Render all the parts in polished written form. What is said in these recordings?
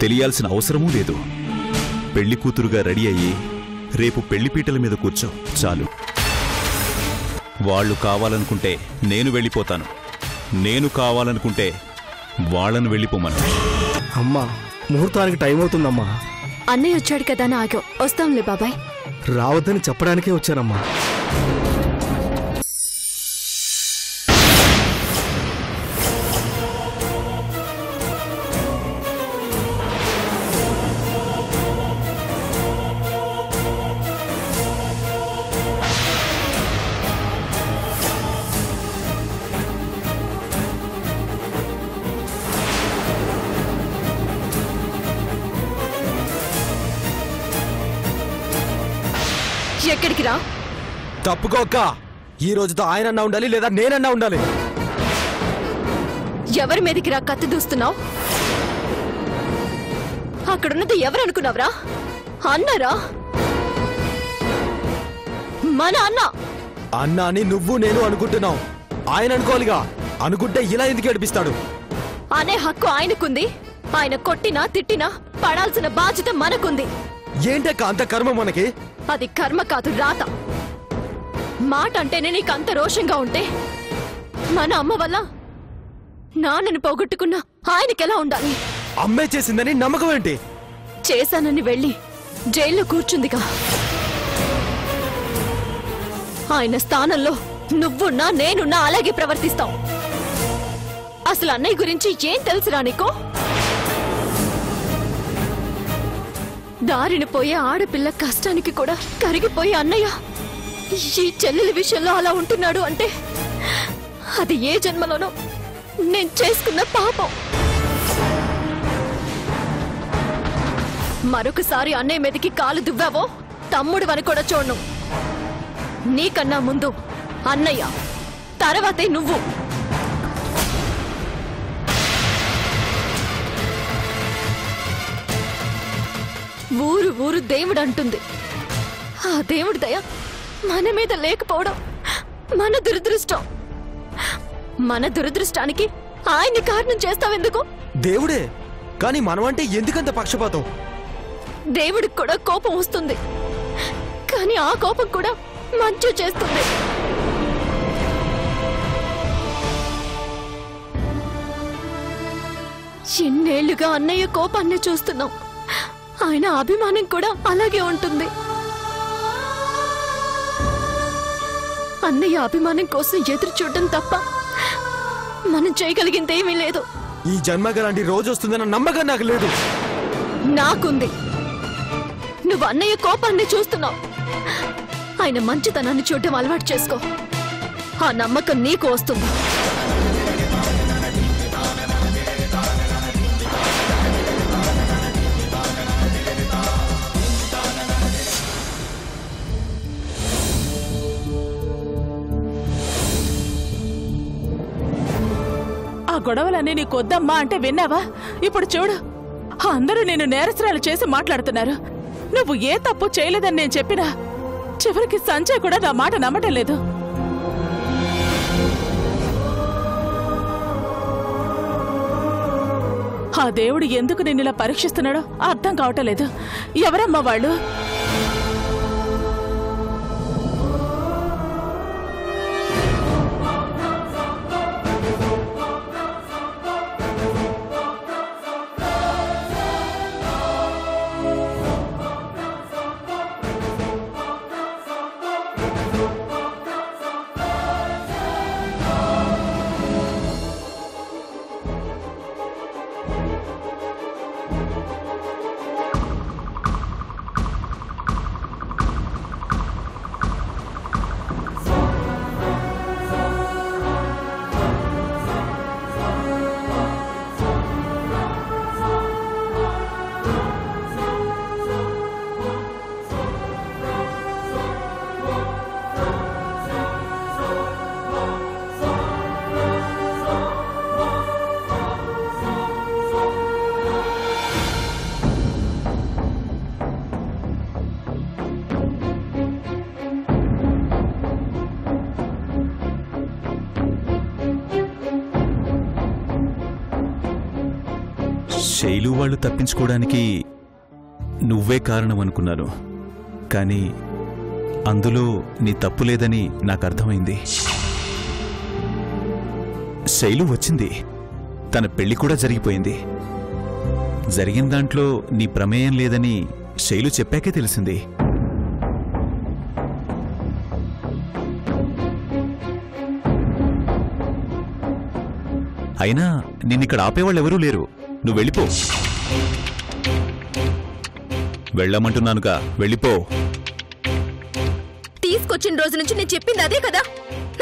తెలియాల్సిన అవసరమూ లేదు. పెళ్లి కూతురుగా రెడీ అయ్యి రేపు పెళ్లిపీటల మీద కూర్చో చాలు. వాళ్ళు కావాలనుకుంటే నేను వెళ్ళిపోతాను, నేను కావాలనుకుంటే వాళ్ళను వెళ్ళిపోమను. అమ్మా, ముహూర్తానికి టైం అవుతుందమ్మా. అన్నయ్య వచ్చాడు కదా అని ఆగాం. వస్తాంలే బాబాయ్. రావద్దని చెప్పడానికే వచ్చానమ్మా. ఎక్కడికి రా? తప్పుకోక్క. ఈ రోజుతో ఆయనన్నా ఉండాలి, లేదా నేనన్నా ఉండాలి. ఎవరి మీదకి రా కత్తి దూస్తున్నావు? అక్కడున్నది ఎవరనుకున్నావురా? అన్నారా? మన అన్న. అన్నా అని నువ్వు నేను అనుకుంటున్నావు. ఆయన అనుకోవాలిగా. అనుకుంటే ఇలా ఎందుకు ఏడిపిస్తాడు? అనే హక్కు ఆయనకుంది. ఆయన కొట్టినా తిట్టినా పడాల్సిన బాధ్యత మనకుంది. ఏంటక్క అంత కర్మ మనకి? అది కర్మ కాదు, రాత. మాట అంటేనే నీకంత రోషంగా ఉంటే మన అమ్మ వల్ల నాన్నని పోగొట్టుకున్న ఆయనకెలా ఉండాలి? అమ్మే చేసిందని నమ్మకం ఏంటి? చేశానని వెళ్ళి జైల్లో కూర్చుందిగా. ఆయన స్థానంలో నువ్వున్నా నేనున్నా అలాగే ప్రవర్తిస్తావు. అసలు అన్నయ్య గురించి ఏం తెలుసురా నీకో? దారిని పోయే ఆడపిల్ల కష్టానికి కూడా కరిగిపోయే అన్నయ్య ఈ చెల్లెలి విషయంలో అలా ఉంటున్నాడు అంటే అది ఏ జన్మలోనో నేను చేసుకున్న పాపం. మరొకసారి అన్నయ్య మీదకి కాలు దువ్వావో తమ్ముడు అని కూడా చూడను. నీకన్నా ముందు అన్నయ్య, తర్వాతే నువ్వు. ఊరు ఊరు దేవుడు అంటుంది. ఆ దేవుడి దయ మన మీద లేకపోవడం మన దురదృష్టం. మన దురదృష్టానికి ఆయన్ని కారణం చేస్తావెందుకు? దేవుడే. కానీ మనమంటే ఎందుకంత పక్షపాతం? దేవుడికి కూడా కోపం వస్తుంది, కానీ ఆ కోపం కూడా మంచి చేస్తుంది. ఎన్నేళ్లుగా అన్నయ్య కోపాన్ని చూస్తున్నాం. ఆయన అభిమానం కూడా అలాగే ఉంటుంది. అన్నయ్య అభిమానం కోసం ఎదురు చూడటం తప్ప మనం చేయగలిగిందేమీ లేదు. ఈ జన్మకి అలాంటి రోజు వస్తుందన్న నమ్మకం నాకు లేదు. నాకుంది. నువ్వు అన్నయ్య కోపాన్ని చూస్తున్నావు. ఆయన మంచితనాన్ని చూడటం అలవాటు చేసుకో. ఆ నమ్మకం నీకు వస్తుంది. ఆ గొడవలన్నీ నీకొద్దమ్మా అంటే విన్నావా? ఇప్పుడు చూడు, అందరూ నేను నేరస్తురాలు చేసి మాట్లాడుతున్నారు. నువ్వు ఏ తప్పు చేయలేదని నేను చెప్పినా చివరికి సంజయ్ కూడా నా మాట నమ్మటం లేదు. ఆ దేవుడు ఎందుకు నిన్నిలా పరీక్షిస్తున్నాడో అర్థం కావటం లేదు. ఎవరమ్మా వాళ్ళు? వాళ్ళు తప్పించుకోవడానికి నువ్వే కారణం అనుకున్నాను. కానీ అందులో నీ తప్పు లేదని నాకు అర్థమైంది. శైలు వచ్చింది, తన పెళ్లి కూడా జరిగిపోయింది. జరిగిన దాంట్లో నీ ప్రమేయం లేదని శైలు చెప్పాకే తెలిసింది. అయినా నిన్నిక్కడ ఆపేవాళ్ళెవరూ లేరు. నువ్వు వెళ్ళిపో. వెళ్ళమంటున్నానుగా, వెళ్ళిపో. తీసుకొచ్చిన రోజు నుంచి నేను చెప్పింది అదే కదా.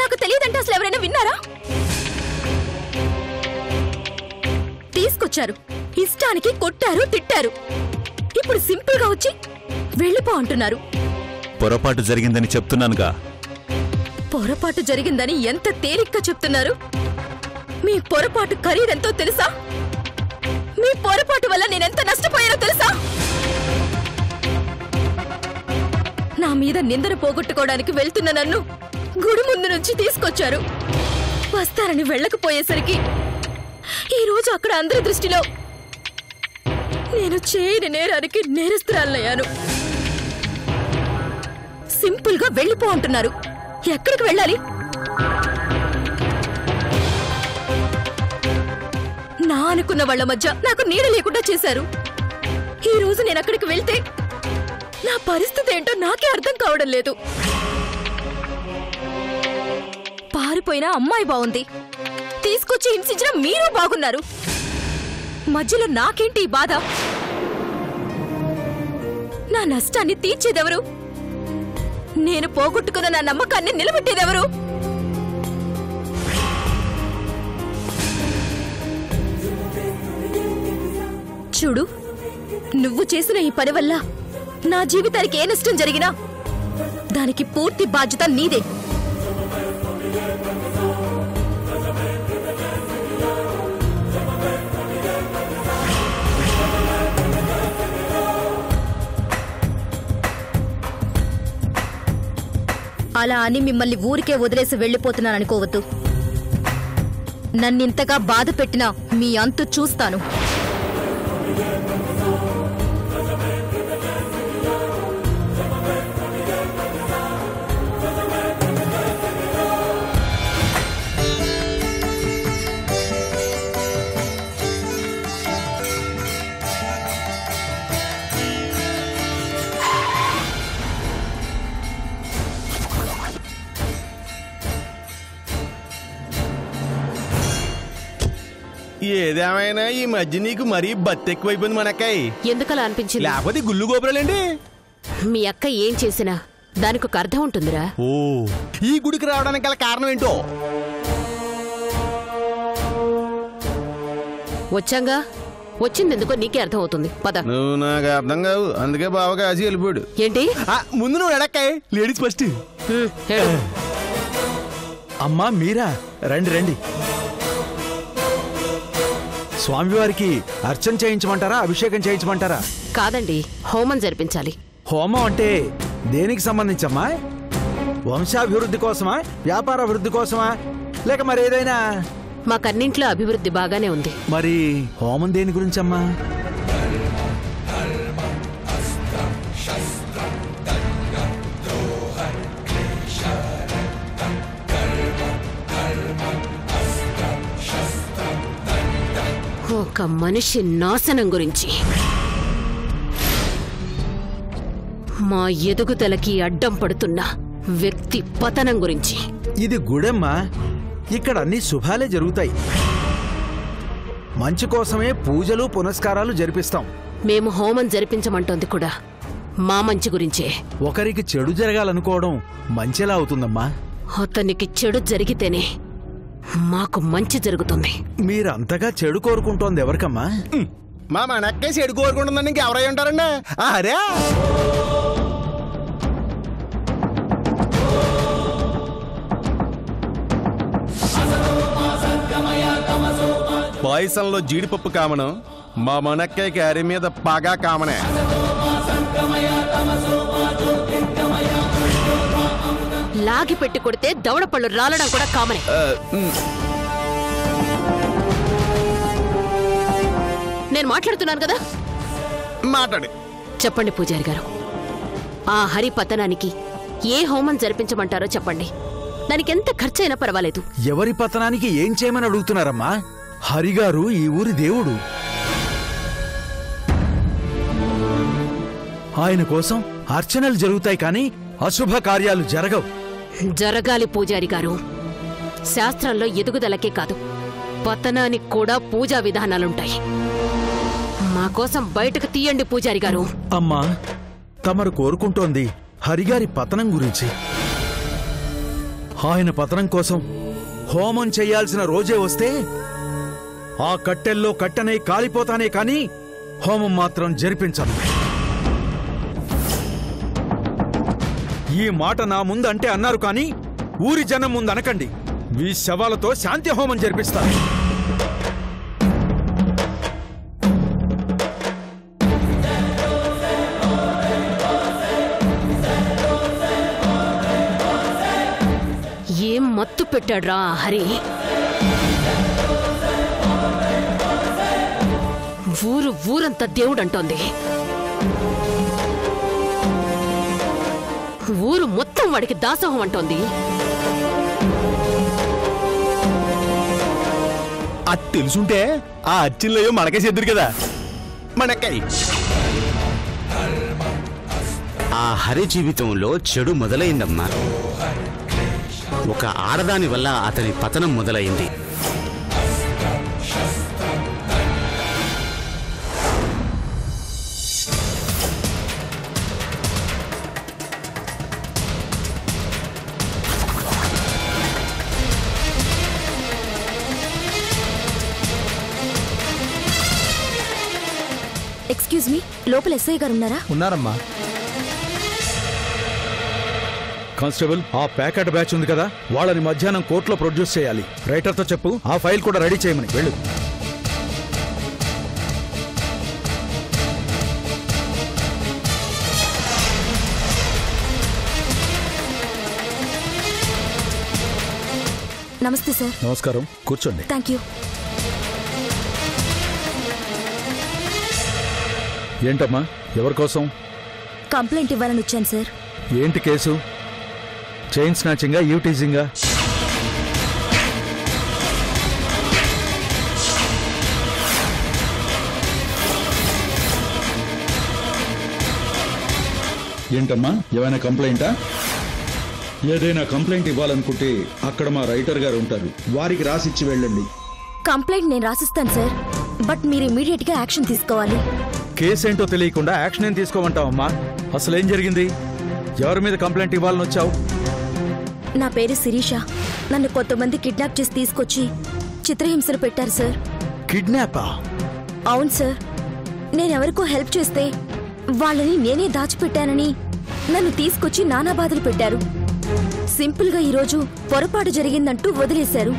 నాకు తెలియదంటే అసలు ఎవరైనా విన్నారా? తీసుకొచ్చారు, ఇష్టానికి కొట్టారు, తిట్టారు. ఇప్పుడు సింపుల్ గా వచ్చి వెళ్ళిపో అంటున్నారు. పొరపాటు జరిగిందని చెప్తున్నానుగా. పొరపాటు జరిగిందని ఎంత తేలిగ్గా చెప్తున్నారు. మీ పొరపాటు ఖరీదెంతో తెలుసా? మీ పొరపాటు వల్ల నేనెంత నష్టపోయానో తెలుసా? నా మీద నిందను పోగొట్టుకోవడానికి వెళ్తున్న నన్ను గుడి ముందు నుంచి తీసుకొచ్చారు. వస్తారని వెళ్ళకపోయేసరికి ఈ రోజు అక్కడ అందరి దృష్టిలో నేను చేయని నేరానికి నేరస్తురాలయ్యాను. సింపుల్ గా వెళ్ళిపో అంటున్నారు. ఎక్కడికి వెళ్ళాలి? నా అనుకున్న వాళ్ళ మధ్య నాకు నీడ లేకుండా చేశారు. ఈ రోజు నేను అక్కడికి వెళ్తే నా పరిస్థితి ఏంటో నాకే అర్థం కావడం లేదు. పారిపోయిన అమ్మాయి బాగుంది, తీసుకొచ్చి హింసించిన మీరు బాగున్నారు. మధ్యలో నాకేంటి ఈ బాధ? నా నష్టాన్ని తీర్చేదెవరు? నేను పోగొట్టుకున్న నా నమ్మకాన్ని నిలబెట్టేదెవరు? చూడు, నువ్వు చేసిన ఈ పని వల్ల నా జీవితానికి ఏ నష్టం జరిగినా దానికి పూర్తి బాధ్యత నీదే. అలా అని మిమ్మల్ని ఊరికే వదిలేసి వెళ్ళిపోతున్నాననుకోవద్దు. నన్నింతగా బాధ పెట్టినా మీ అంతు చూస్తాను. ఏదేమైనా ఈ మధ్య నీకు మరీ బత్తెక్కువైపోయింది మనక్కాయ్. ఎందుకలా అనిపించింది? లేకపోతే గుళ్ళు గోపురాలండి. మీ అక్క ఏం చేసినా దానికి ఒక అర్థం ఉంటుందిరా. ఓ, ఈ గుడికి రావడానికి గల కారణం ఏంటో? వచ్చాంగా, వచ్చిందెందుకో నీకే అర్థం అవుతుంది. పద. నువ్వు నాకు అర్థం కావు, అందుకే బావగా ఆసి వెళ్ళిపోయాడు. ఏంటి? ముందు నువ్వు ఎడక్కాయ్, లేడీస్ ఫస్ట్. అమ్మా మీరా, రండి రండి. స్వామివారికి అర్చన చేయించమంటారా, అభిషేకం చేయించమంటారా? కాదండి, హోమం జరిపించాలి. హోమం అంటే దేనికి సంబంధించమ్మా? వంశాభివృద్ధి కోసమా, వ్యాపార అభివృద్ధి కోసమా, లేక మరేదైనా? మాకన్నింట్లో అభివృద్ధి బాగానే ఉంది. మరి హోమం దేని గురించమ్మా? ఒక మనిషి నాశనం గురించి, మా ఎదుగుదలకి అడ్డం పడుతున్న వ్యక్తి పతనం గురించి. ఇది గుడమ్మా, ఇక్కడ అన్ని శుభాలే జరుగుతాయి. మంచి కోసమే పూజలు పునస్కారాలు జరిపిస్తాం. మేము హోమం జరిపించమంటోంది కూడా మా మంచి గురించే. ఒకరికి చెడు జరగాలనుకోవడం మంచిలా అవుతుందమ్మా. అతనికి చెడు జరిగితేనే మాకు మంచి జరుగుతుంది. మీరంతగా చెడు కోరుకుంటోంది ఎవరికమ్మా? మా మనక్కే చెడు కోరుకుంటుందని ఇంకెవరై ఉంటారండి? అరే, పాయసంలో జీడిపప్పు కామనం, మా మనక్కయ్యకి అరి మీద పగా కామనే. లాగి పెట్టి కొడితే దవడపళ్ళు రాలడం కూడా కామనే. నేను మాట్లాడుతున్నాను కదా. మాట్లాడి చెప్పండి పూజారి గారు, ఆ హరి పతనానికి ఏ హోమం జరిపించమంటారో చెప్పండి. దానికి ఎంత ఖర్చైనా పర్వాలేదు. ఎవరి పతనానికి ఏం చేయమని అడుగుతున్నారమ్మా? హరిగారు ఈ ఊరి దేవుడు. ఆయన కోసం అర్చనలు జరుగుతాయి కానీ అశుభ కార్యాలు జరగవు. జరగాలి పూజారి గారు. శాస్త్రంలో ఎదుగుదలకే కాదు, పతనానికి కూడా పూజా విధానాలుంటాయి. మా కోసం బయటకు తీయండి పూజారి గారు. అమ్మా, తమరు కోరుకుంటోంది హరిగారి పతనం గురించి. ఆయన పతనం కోసం హోమం చెయ్యాల్సిన రోజే వస్తే ఆ కట్టెల్లో కట్టెనై కాలిపోతానే కాని హోమం మాత్రం జరిపించను. ఈ మాట నా ముందు అంటే అన్నారు కానీ ఊరి జనం ముందు అనకండి. మీ శవాలతో శాంతి హోమం జరిపిస్తారు. ఏం మత్తు పెట్టాడ్రా హరి. ఊరంతా దేవుడంటోంది. ఊరు మొత్తం వాడికి దాసోహం అంటోంది. అది తెలుసుంటే ఆ అచ్చిల్లో మనకే చెద్దురు కదా. మనక్కయ్య ఆ హరి జీవితంలో చెడు మొదలైందమ్మా. ఒక ఆడదాని వల్ల అతని పతనం మొదలైంది. ఎక్స్క్యూజ్ మీ, లోపల ఎస్ఐ గారు ఉన్నారా? ఉన్నారమ్మా. కానిస్టేబుల్, ఆ ప్యాకెట్ బ్యాచ్ ఉంది కదా, వాళ్ళని మధ్యాహ్నం కోర్టులో ప్రొడ్యూస్ చేయాలి. రైటర్తో చెప్పు ఆ ఫైల్ కూడా రెడీ చేయమని. వెళ్ళు. నమస్తే సార్. నమస్కారం, కూర్చోండి. Thank you. ఏంటమ్మా, ఎవరి కోసం? కంప్లైంట్ ఇవ్వాలని వచ్చాను సార్. ఏంటి కేసు? చైన్ స్నాచింగా, యూ టీజింగా? ఏంటమ్మా, ఏమైనా కంప్లైంటా? ఏదైనా కంప్లైంట్ ఇవ్వాలనుకుంటే అక్కడ మా రైటర్ గారు ఉంటారు, వారికి రాసిచ్చి వెళ్ళండి. కంప్లైంట్ నేను రాసిస్తాను సార్, బట్ మీరు ఇమీడియట్ గా యాక్షన్ తీసుకోవాలి. కేసేంటో తెలియకుండా యాక్షన్ ఏం తీసుకోమంటావమ్మా? అసలేం జరిగింది? ఎవరి మీద కంప్లైంట్ ఇవ్వాలని వచ్చావు? నా పేరు శిరీష. నన్ను కొంతమంది కిడ్నాప్ చేసి తీసుకొచ్చి చిత్రహింసలు పెట్టారు సార్. కిడ్నాపా? అవును సార్. నేనెవరికో హెల్ప్ చేస్తే వాళ్ళని నేనే దాచిపెట్టానని నన్ను తీసుకొచ్చి నానా బాధలు పెట్టారు. సింపుల్ గా ఈరోజు పొరపాటు జరిగిందంటూ వదిలేశారు.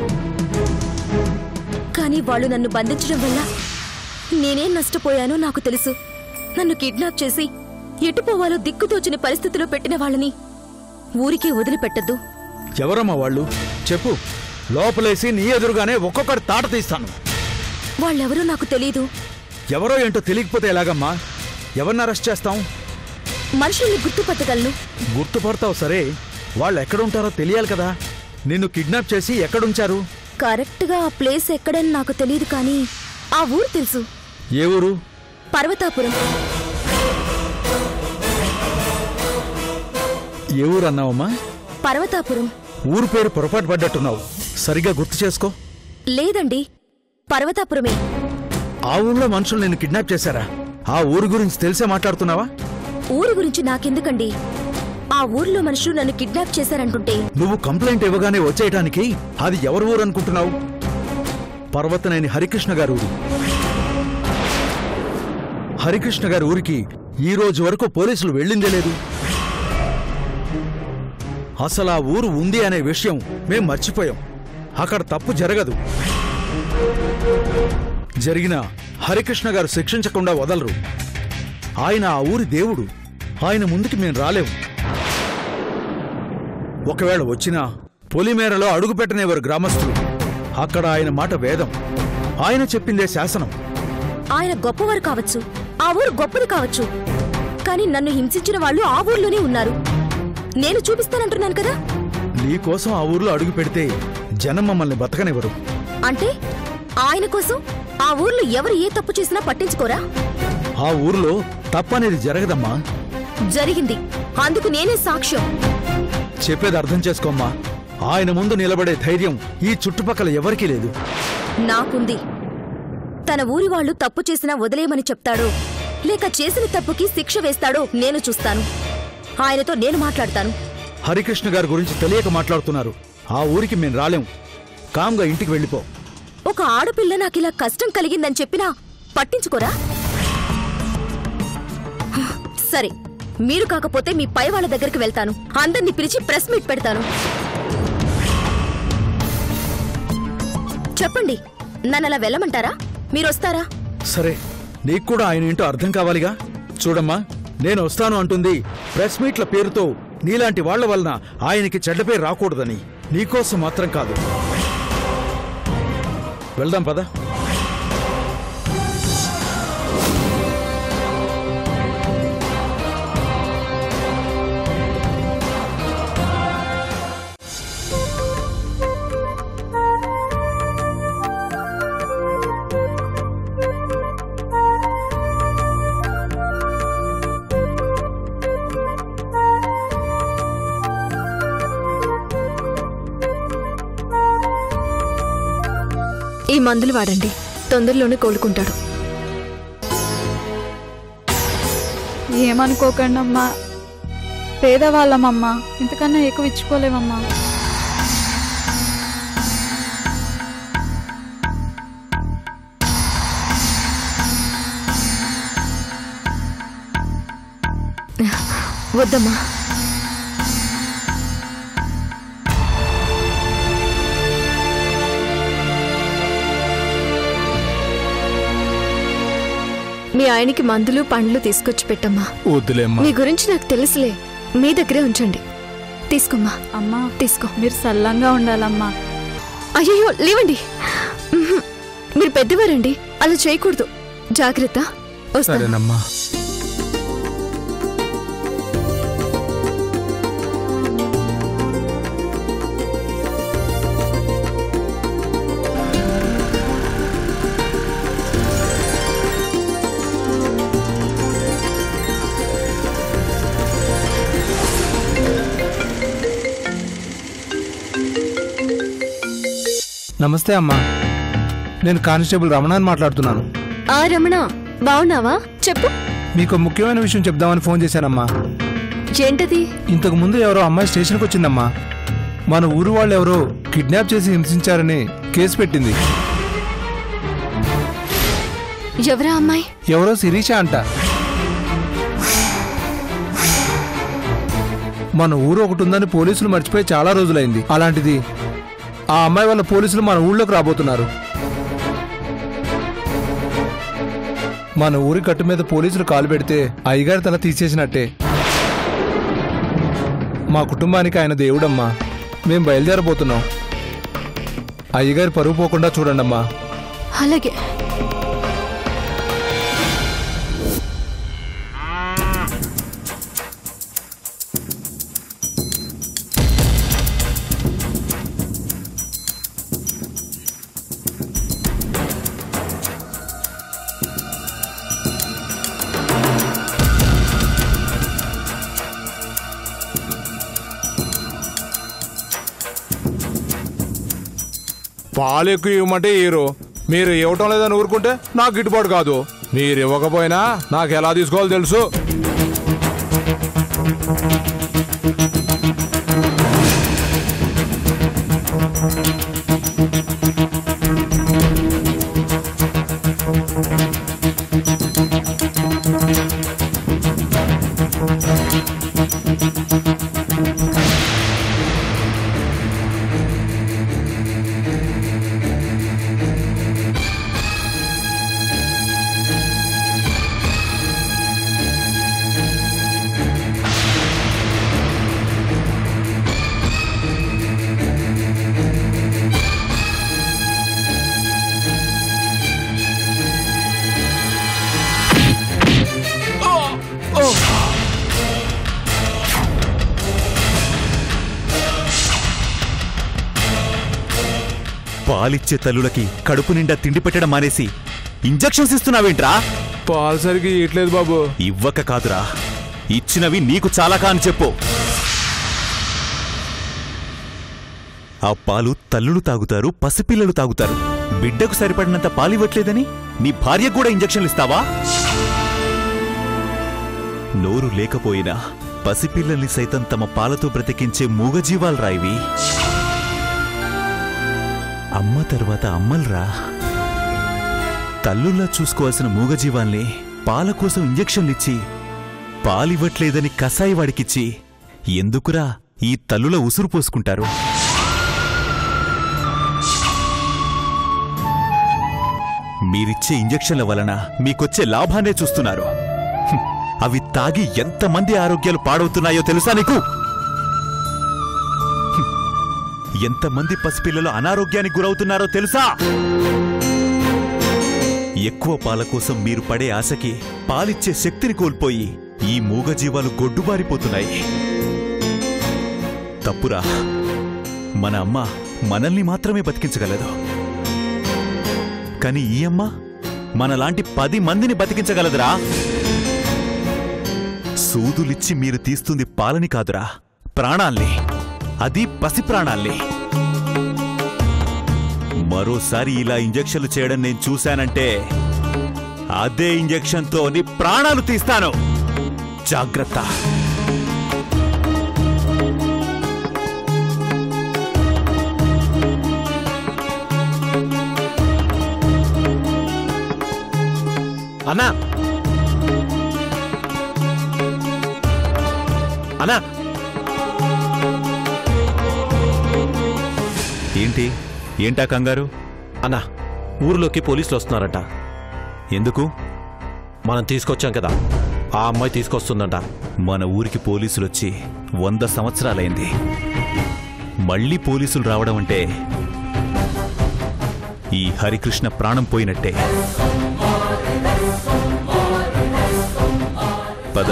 కానీ వాళ్ళు నన్ను బంధించడం వల్ల నేనేం నష్టపోయానో నాకు తెలుసు. నన్ను కిడ్నాప్ చేసి ఎటుపోవాలో దిక్కుతోచిన పరిస్థితిలో పెట్టిన వాళ్ళని ఊరికే వదిలిపెట్టద్దు. ఎవరమ్మా వాళ్ళు? చెప్పు. లోపలేసి నీ ఎదురుగానే ఒక్కొక్కటి తాట తీస్తాను. వాళ్ళెవరో నాకు తెలీదు. ఎవరో ఏంటో తెలియకపోతే ఎలాగమ్మా? ఎవరిని అరెస్ట్ చేస్తాం? మనుషుల్ని గుర్తుపట్టగలను. గుర్తుపడతావు సరే, వాళ్ళు ఎక్కడుంటారో తెలియాలి కదా. నిన్ను కిడ్నాప్ చేసి ఎక్కడుంచారు? కరెక్ట్ గా ఆ ప్లేస్ ఎక్కడని నాకు తెలియదు, కానీ ఆ ఊరు తెలుసు. ఏ ఊరు? పర్వతాపురం. ఏ ఊరు అన్నావమ్మా? పర్వతాపురం. ఊరు పేరు పొరపాటు పడ్డట్టున్నావు, సరిగ్గా గుర్తు చేసుకో. లేదండి, పర్వతాపురమే. ఆ ఊళ్ళో మనుషులు నిన్ను కిడ్నాప్ చేశారా? ఆ ఊరు గురించి తెలిసే మాట్లాడుతున్నావా? ఊరు గురించి నాకెందుకండి? ఆ ఊర్లో మనుషులు నన్ను కిడ్నాప్ చేశారంటుంటే నువ్వు కంప్లైంట్ ఇవ్వగానే వచ్చేయటానికి అది ఎవరి ఊరు అనుకుంటున్నావు? పర్వతనేని హరికృష్ణ గారి ఊరు. హరికృష్ణ గారి ఊరికి ఈ రోజు వరకు పోలీసులు వెళ్ళిందే లేదు. అసలు ఆ ఊరు ఉంది అనే విషయం మేం మర్చిపోయాం. అక్కడ తప్పు జరగదు. జరిగినా హరికృష్ణ గారు శిక్షించకుండా వదలరు. ఆయన ఆ ఊరి దేవుడు. ఆయన ముందుకి మేం రాలేము. ఒకవేళ వచ్చినా పొలిమేరలో అడుగుపెట్టనేవారు గ్రామస్తులు. అక్కడ ఆయన మాట వేదం, ఆయన చెప్పిందే శాసనం. ఆయన గొప్పవారు కావచ్చు, ఆ ఊరు గొప్పది కావచ్చు, కానీ నన్ను హింసించిన వాళ్ళు ఆ ఊర్లోనే ఉన్నారు. నేను చూపిస్తానంటున్నాను కదా. నీకోసం ఆ ఊర్లో అడుగు పెడితే జనం మమ్మల్ని బతకనివ్వరు. అంటే ఆయన కోసం ఆ ఊర్లో ఎవరు ఏ తప్పు చేసినా పట్టించుకోరా? ఆ ఊర్లో తప్పనేది జరగదమ్మా. జరిగింది, అందుకు నేనే సాక్ష్యం. చెప్పేది అర్థం చేసుకోమ్మా. ఆయన ముందు నిలబడే ధైర్యం ఈ చుట్టుపక్కల ఎవరికీ లేదు. నాకుంది. తన ఊరి వాళ్ళు తప్పు చేసినా వదిలేయమని చెప్తాడో, లేక చేసిన తప్పుకి శిక్ష వేస్తాడో నేను చూస్తాను. ఆయనతో నేను మాట్లాడతాను. హరికృష్ణ గారి గురించి తెలియక మాట్లాడుతున్నారు. ఆ ఊరికి మేం రాలేం. కామ్గా ఇంటికి వెళ్ళిపో. ఒక ఆడపిల్ల నాకిలా కష్టం కలిగిందని చెప్పినా పట్టించుకోరా? సరే, మీరు కాకపోతే మీ పై వాళ్ళ దగ్గరికి వెళ్తాను. అందర్నీ పిలిచి ప్రెస్ మీట్ పెడతాను. చెప్పండి, నన్నలా వెళ్ళమంటారా? మీరొస్తారా? సరే, నీకు కూడా ఆయన ఏంటో అర్థం కావాలిగా. చూడమ్మా, నేను వస్తాను అంటుంది ప్రెస్ మీట్ల పేరుతో నీలాంటి వాళ్ల వలన ఆయనకి చెడ్డ పేరు రాకూడదని. నీకోసం మాత్రం కాదు. వెళ్దాం పద. ఈ మందులు వాడండి, తొందరలోనే కోలుకుంటాడు. ఏమనుకోకండి అమ్మా, పేదవాళ్ళమమ్మా, ఇంతకన్నా ఎక్కువ ఇచ్చుకోలేమమ్మా. వద్దమ్మా. మీ ఆయనకి మందులు పండ్లు తీసుకొచ్చి పెట్టమ్మా. వద్దులేమ్మా. మీ గురించి నాకు తెలుసులే, మీ దగ్గరే ఉంచండి. తీసుకోమ్మా. అమ్మా తీసుకో. మీరు సల్లంగా ఉండాలమ్మా. అయ్యో లేవండి, మీరు పెద్దవారండి, అలా చేయకూడదు. జాగ్రత్త. సరేనమ్మా. నమస్తే అమ్మా, నేను కానిస్టేబుల్ రమణాని మాట్లాడుతున్నాను. ఆ రమణ, బావున్నావా? చెప్పు. మీకు ముఖ్యమైన విషయం చెప్దామని ఫోన్ చేశానమ్మా. ఏంటది? ఇంతకు ముందు ఎవరో అమ్మాయి స్టేషన్కి వచ్చిందమ్మా. మన ఊరు వాళ్ళు ఎవరో కిడ్నాప్ చేసి హింసించారని కేసు పెట్టింది. ఎవరా అమ్మాయి? ఎవరో శిరీష అంట. మన ఊరు ఒకటి ఉందని పోలీసులు మర్చిపోయి చాలా రోజులైంది. అలాంటిది ఆ అమ్మాయి వాళ్ళ పోలీసులు మన ఊళ్ళోకి రాబోతున్నారు. మన ఊరి కట్టు మీద పోలీసులు కాలు పెడితే అయ్యగారి తల తీసేసినట్టే. మా కుటుంబానికి ఆయన దేవుడమ్మా. మేం బయలుదేరబోతున్నాం. అయ్యగారి పరువు పోకుండా చూడండమ్మా. అలాగే. పాలు ఎక్కువ ఇవ్వమంటే ఇయ్యరు. మీరు ఇవ్వటం లేదని ఊరుకుంటే నాకు గిట్టుబాటు కాదు. మీరు ఇవ్వకపోయినా నాకు ఎలా తీసుకోవాలో తెలుసు. పాలిచ్చే తల్లులకి కడుపు నిండా తిండి పెట్టడం మానేసి ఇంజెక్షన్స్ ఇస్తున్నావేంట్రా? పాలు సరిగ్గా ఇట్లేదు బాబు. ఇవ్వక కాదురా, ఇచ్చినవి నీకు చాలాకా అని చెప్పు. ఆ పాలు తల్లులు తాగుతారు, పసిపిల్లలు తాగుతారు. బిడ్డకు సరిపడినంత పాలివ్వట్లేదని నీ భార్యకు కూడా ఇంజెక్షన్లు ఇస్తావా? నోరు లేకపోయినా పసిపిల్లల్ని సైతం తమ పాలతో బ్రతికించే మూగజీవాలు రాయివి. అమ్మ తర్వాత అమ్మల్రా. తల్లుల్లా చూసుకోవాల్సిన మూగజీవాల్ని పాల కోసం ఇంజెక్షన్లిచ్చి పాలివ్వట్లేదని కసాయి వాడికిచ్చి ఎందుకురా ఈ తల్లుల ఉసురు పోసుకుంటారు? మీరిచ్చే ఇంజెక్షన్ల వలన మీకొచ్చే లాభాన్నే చూస్తున్నారు. అవి తాగి ఎంతమంది ఆరోగ్యాలు పాడవుతున్నాయో తెలుసా నీకు? ఎంతమంది పసిపిల్లలు అనారోగ్యానికి గురవుతున్నారో తెలుసా? ఎక్కువ పాల కోసం మీరు పడే ఆశకి పాలిచ్చే శక్తిని కోల్పోయి ఈ మూగజీవాలు గొడ్డుబారిపోతున్నాయి. తప్పురా. మన అమ్మ మనల్ని మాత్రమే బతికించగలదు, కాని ఈ అమ్మ మనలాంటి 10 మందిని బతికించగలదురా. సూదులిచ్చి మీరు తీస్తుంది పాలని కాదురా, ప్రాణాల్ని. అది పసి ప్రాణాల్ని. మరోసారి ఇలా ఇంజెక్షన్లు చేయడం నేను చూశానంటే అదే ఇంజెక్షన్తో నీ ప్రాణాలు తీస్తాను. జాగ్రత్త. అన్నా అన్నా ఏంటా కంగారు? అన్నా, ఊరిలోకి పోలీసులు వస్తున్నారంట. ఎందుకు? మనం తీసుకొచ్చాం కదా, ఆ అమ్మాయి తీసుకొస్తుందంట. మన ఊరికి పోలీసులొచ్చి 100 సంవత్సరాలైంది. మళ్ళీ పోలీసులు రావడం అంటే ఈ హరికృష్ణ ప్రాణం పోయినట్టే. పద.